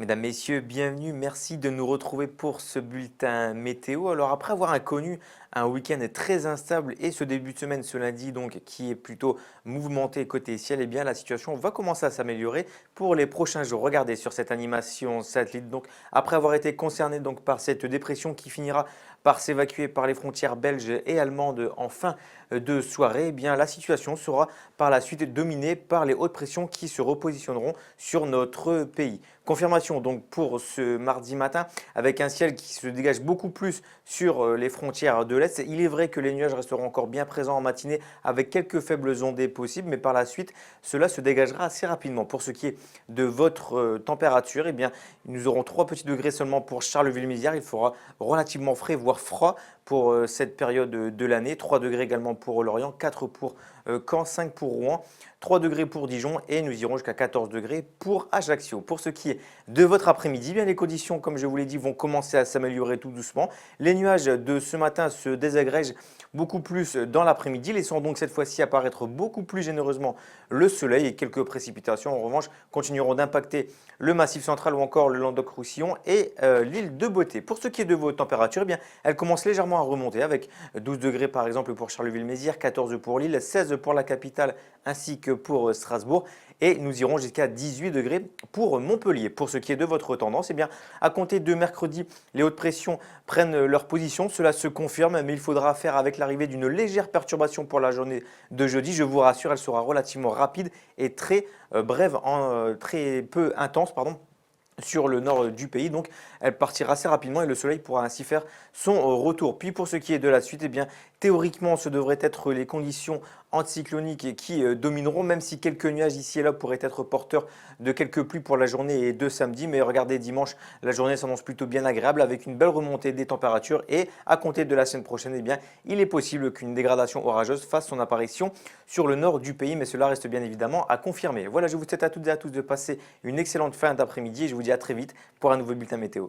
Mesdames, Messieurs, bienvenue. Merci de nous retrouver pour ce bulletin météo. Alors, après avoir connu un week-end très instable et ce début de semaine, ce lundi, donc, qui est plutôt mouvementé côté ciel, eh bien, la situation va commencer à s'améliorer pour les prochains jours. Regardez sur cette animation satellite. Donc, après avoir été concerné donc, par cette dépression qui finira par s'évacuer par les frontières belges et allemandes en fin de soirée, eh bien, la situation sera par la suite dominée par les hautes pressions qui se repositionneront sur notre pays. Confirmation donc pour ce mardi matin avec un ciel qui se dégage beaucoup plus sur les frontières de l'Est. Il est vrai que les nuages resteront encore bien présents en matinée avec quelques faibles ondées possibles, mais par la suite, cela se dégagera assez rapidement. Pour ce qui est de votre température, eh bien, nous aurons 3 petits degrés seulement pour Charleville-Mézières. Il fera relativement frais, voire froid pour cette période de l'année. 3 degrés également pour Lorient, 4 pour Caen, 5 pour Rouen, 3 degrés pour Dijon et nous irons jusqu'à 14 degrés pour Ajaccio. Pour ce qui est de votre après-midi, bien les conditions, comme je vous l'ai dit, vont commencer à s'améliorer tout doucement. Les nuages de ce matin se désagrègent beaucoup plus dans l'après-midi, laissant donc cette fois-ci apparaître beaucoup plus généreusement le soleil et quelques précipitations en revanche continueront d'impacter le Massif central ou encore le Languedoc-Roussillon et l'île de Beauté. Pour ce qui est de vos températures, eh bien, elles commencent légèrement à remonter avec 12 degrés par exemple pour Charleville-Mézières, 14 pour Lille, 16 pour la capitale ainsi que pour Strasbourg et nous irons jusqu'à 18 degrés pour Montpellier. Pour ce qui est de votre tendance, eh bien, à compter de mercredi, les hautes pressions prennent leur position. Cela se confirme, mais il faudra faire avec l'arrivée d'une légère perturbation pour la journée de jeudi. Je vous rassure, elle sera relativement rapide et très brève, très peu intense, pardon, sur le nord du pays, donc elle partira assez rapidement et le soleil pourra ainsi faire son retour. Puis pour ce qui est de la suite, eh bien, théoriquement ce devraient être les conditions anticycloniques qui domineront, même si quelques nuages ici et là pourraient être porteurs de quelques pluies pour la journée et de samedi. Mais regardez, dimanche, la journée s'annonce plutôt bien agréable avec une belle remontée des températures et à compter de la semaine prochaine, eh bien, il est possible qu'une dégradation orageuse fasse son apparition sur le nord du pays, mais cela reste bien évidemment à confirmer. Voilà, je vous souhaite à toutes et à tous de passer une excellente fin d'après-midi et je vous dis à très vite pour un nouveau bulletin météo.